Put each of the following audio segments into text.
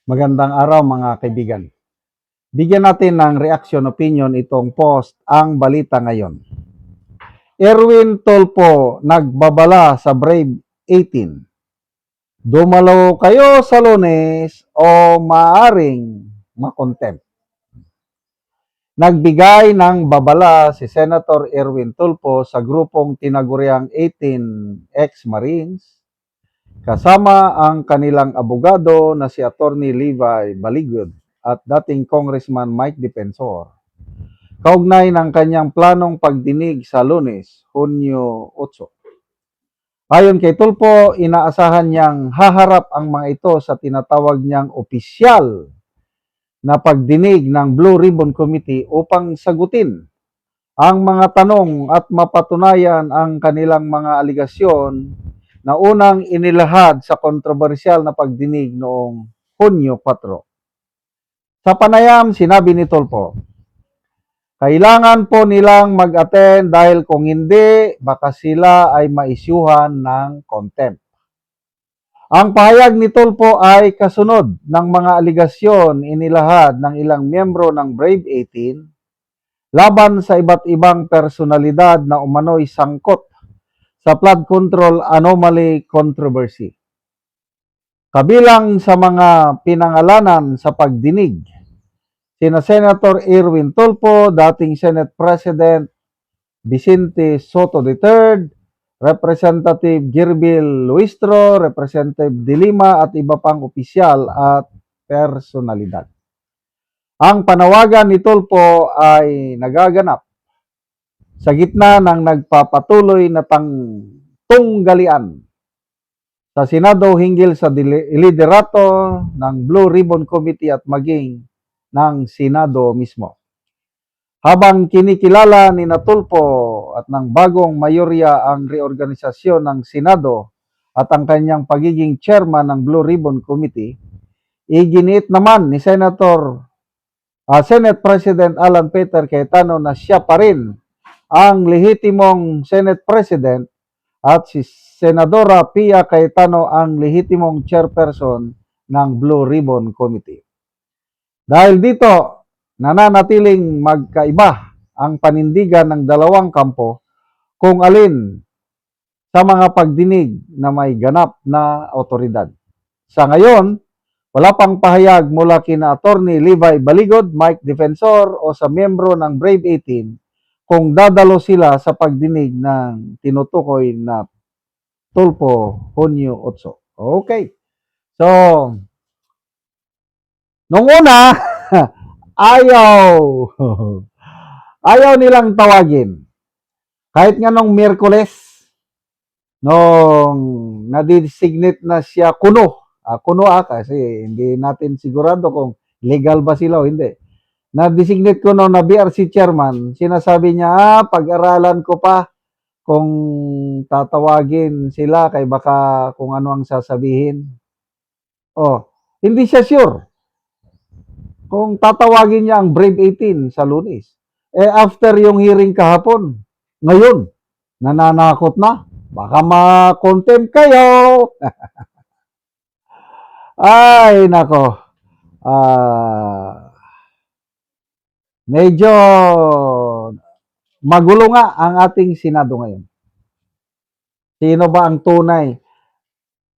Magandang araw mga kaibigan. Bigyan natin ng reaction opinion itong post ang balita ngayon. Erwin Tulfo nagbabala sa Brave 18. Dumalo kayo sa Lunes o maaring makontempt. Nagbigay ng babala si Senator Erwin Tulfo sa grupong tinaguriang 18 ex-Marines kasama ang kanilang abogado na si Attorney Levi Baligod at dating Congressman Mike Defensor, kaugnay ng kanyang planong pagdinig sa Lunes, Hunyo 8. Ayon kay Tulfo, inaasahan niyang haharap ang mga ito sa tinatawag niyang opisyal na pagdinig ng Blue Ribbon Committee upang sagutin ang mga tanong at mapatunayan ang kanilang mga aligasyon na unang inilahad sa kontrobersyal na pagdinig noong Hunyo 4. Sa panayam, sinabi ni Tulfo, kailangan po nilang mag-attend dahil kung hindi, baka sila ay maisyuhan ng contempt. Ang pahayag ni Tulfo ay kasunod ng mga aligasyon inilahad ng ilang miyembro ng Brave 18 laban sa iba't ibang personalidad na umano'y sangkot sa flood control anomaly controversy. Kabilang sa mga pinangalanan sa pagdinig, sina Senator Erwin Tulfo, dating Senate President Vicente Soto III, Representative Girbil Luistro, Representative De Lima at iba pang opisyal at personalidad. Ang panawagan ni Tulfo ay nagaganap sa gitna ng nagpapatuloy na tunggalian sa Senado hinggil sa liderato ng Blue Ribbon Committee at maging ng Senado mismo. Habang kinikilala ni Tulfo at ng bagong mayorya ang reorganisasyon ng Senado at ang kanyang pagiging chairman ng Blue Ribbon Committee, iginiit naman ni Senate President Alan Peter Cayetano na siya pa rin ang lehitimong Senate President at si Senadora Pia Cayetano ang lehitimong chairperson ng Blue Ribbon Committee. Dahil dito, nananatiling magkaiba ang panindigan ng dalawang kampo kung alin sa mga pagdinig na may ganap na otoridad. Sa ngayon, wala pang pahayag mula kina Attorney Levi Baligod, Mike Defensor o sa miyembro ng Brave 18 kung dadalo sila sa pagdinig ng tinutukoy na Tulfo Hunyo 8. Okay. So, nung una, ayaw nilang tawagin. Kahit nga nung Miyerkules, nung na-designate na siya kuno kasi hindi natin sigurado kung legal ba sila o hindi. Na-designate ko na BRC chairman, sinasabi niya, pag-aralan ko pa kung tatawagin sila kay baka kung ano ang sasabihin. Hindi siya sure kung tatawagin niya ang Brave 18 sa Lunes. After yung hearing kahapon, ngayon, nananakot na. Baka ma-contempt kayo. Ay, nako. Medyo magulo nga ang ating Senado ngayon. Sino ba ang tunay?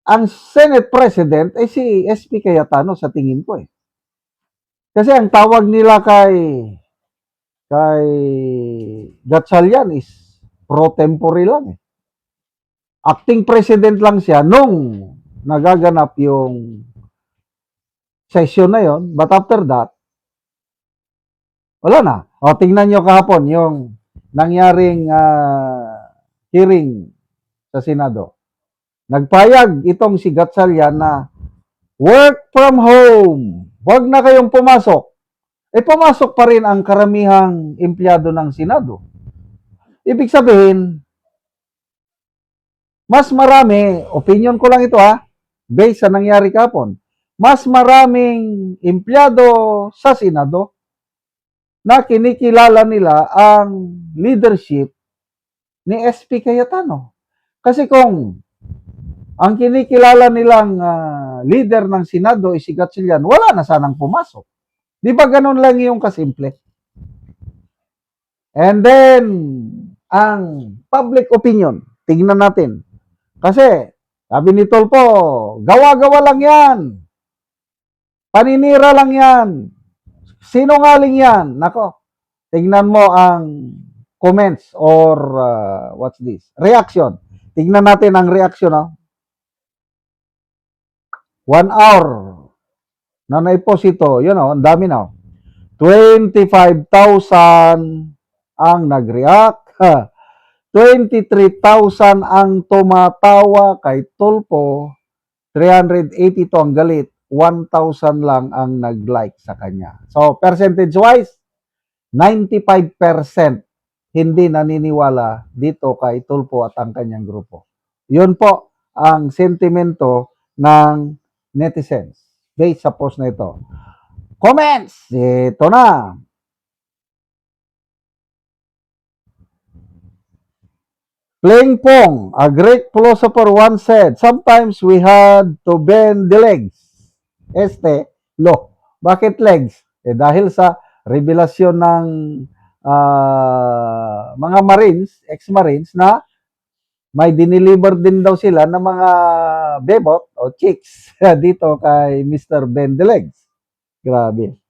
Ang Senate President ay si SP Cayetano sa tingin ko . Kasi ang tawag nila kay Gatchalian is pro tempore lang . Acting president lang siya nung nagaganap yung session na yon, but after that, wala na. Tingnan nyo kahapon yung nangyaring hearing sa Senado. Nagpayag itong si Gatchalian na work from home. Huwag na kayong pumasok. Pumasok pa rin ang karamihang empleyado ng Senado. Ibig sabihin, mas marami, opinion ko lang ito based sa nangyari kahapon, mas maraming empleyado sa Senado na kinikilala nila ang leadership ni SP Cayetano. Kasi kung Ang kinikilala nilang leader ng Senado, si Gatchalian, wala na sanang pumasok. Di ba ganun lang yung kasimple? And then, ang public opinion, tignan natin. Kasi, sabi ni Tolpo, gawa-gawa lang yan. Paninira lang yan. Sinungaling yan. Nako, tignan mo ang comments or what's this? Reaction. Tignan natin ang reaction. 1 hour na naipost ito. Yun ang dami na. 25,000 ang nag-react. 23,000 ang tumatawa kay Tulpo. 382 ang galit. 1,000 lang ang nag-like sa kanya. So, percentage-wise, 95% hindi naniniwala dito kay Tulpo at ang kanyang grupo. Yun po ang sentimento ng netizens based sa post na ito. Comments! Ito na. Pling Pong, a Greek philosopher once said, sometimes we had to bend the legs. Bakit legs? Dahil sa revelasyon ng mga Marines, ex-Marines, na may diniliver din daw sila ng mga bebot o chicks dito kay Mr. Bend the Legs. Grabe.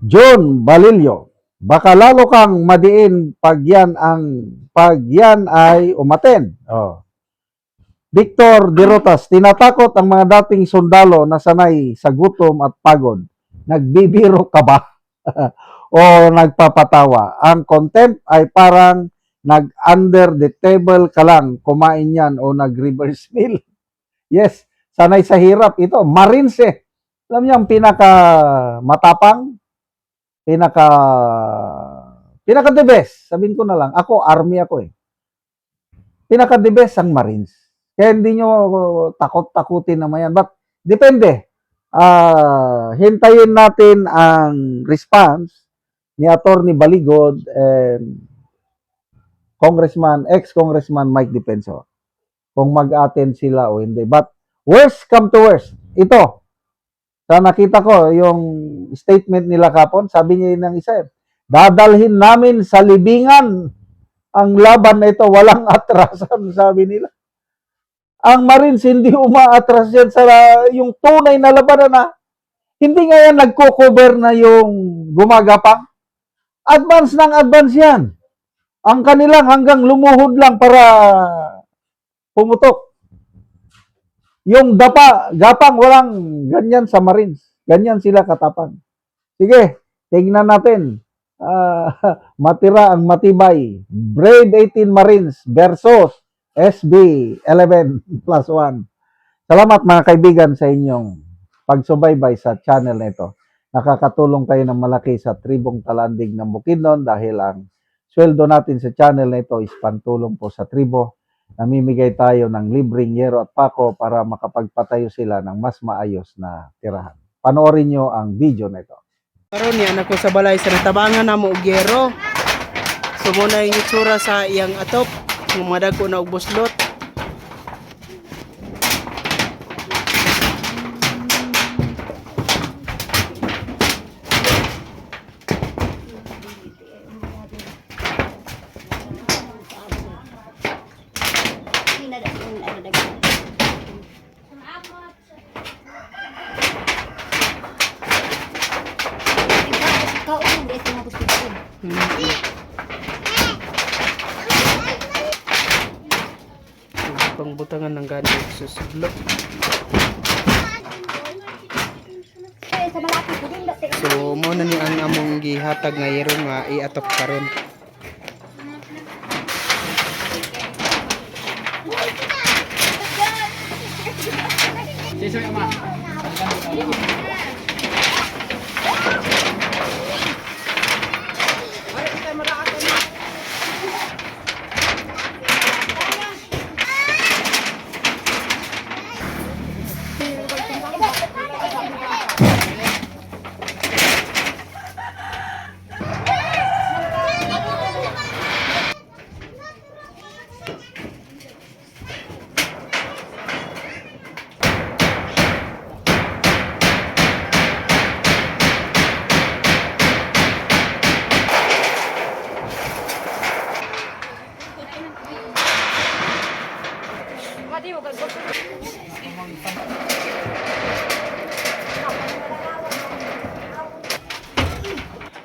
John Balillo, baka lalo kang madiin pag yan ay umaten. Victor De Rotas, tinatakot ang mga dating sundalo na sanay sa gutom at pagod. Nagbibiro ka ba? O nagpapatawa? Ang contempt ay parang nag-under the table ka lang, kumain yan o nag-reverse meal. Yes, sanay sa hirap. Ito, Marines eh. Alam niyo ang pinaka-matapang, pinaka-the best. Sabihin ko na lang, ako, army ako eh. Pinaka-the best ang Marines. Kaya hindi nyo takot-takutin naman yan. But, depende. Hintayin natin ang response ni Attorney Baligod and ex-Congressman Mike Defensor. Kung mag-attend sila o hindi. But, worst come to worst. Ito, sa nakita ko, yung statement nila kapon, sabi niya ng isa, dadalhin namin sa libingan ang laban na ito, walang atrasan, sabi nila. Ang Marines, hindi umaatras yan sa yung tunay na labanan na. Hindi nga yan nagko-cover na yung gumagapang. Advance ng advance yan. Ang kanilang hanggang lumuhod lang para pumutok. Yung gapang, walang ganyan sa Marines. Ganyan sila katapang. Sige, tingnan natin. Matira ang matibay. Brave 18 Marines versus SB 11 plus 1. Salamat mga kaibigan sa inyong pagsubaybay sa channel na ito. Nakakatulong kayo ng malaki sa tribong Talandig ng Bukidnon dahil ang sweldo natin sa channel na ito is pantulong po sa tribo. Namimigay tayo ng libreng yero at pako para makapagpatayo sila ng mas maayos na tirahan. Panoorin nyo ang video na ito. Karon ni anak ko sa balay sa natabangan na mo og yero. So muna yung itsura sa iyang atop, madag ko na og buslot. Pangbutangan ng gani sa sudlo. So mo na ni ang among gihatag nga yero nga iatop karon.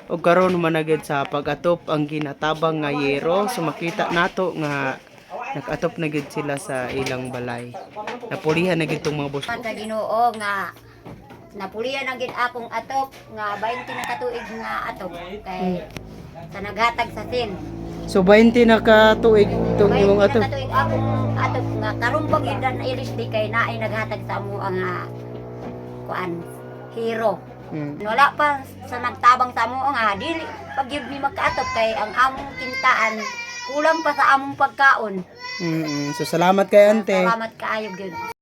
O karon managid sa pag-atop ang ginatabang nga yero, so makita nato nga nag-atop na gid sila sa ilang balay. Napulihan na gid tong mga boss. Sa Ginoo nga napulian ang gid akong atop nga 20 na katuig nga atop kay sa naghatag sa sin. So 20 na ka tuig tong 20 imong na atop. katuig akong atop nga karumpag idan ilis di kay naay naghatag sa amo ang kuan hero. Wala pa sa nagtabang sa amo nga dili pag yun ni magkaatop kay ang among kintaan kulang pa sa among pagkaon. So salamat kay ante. Salamat kaayo gyud.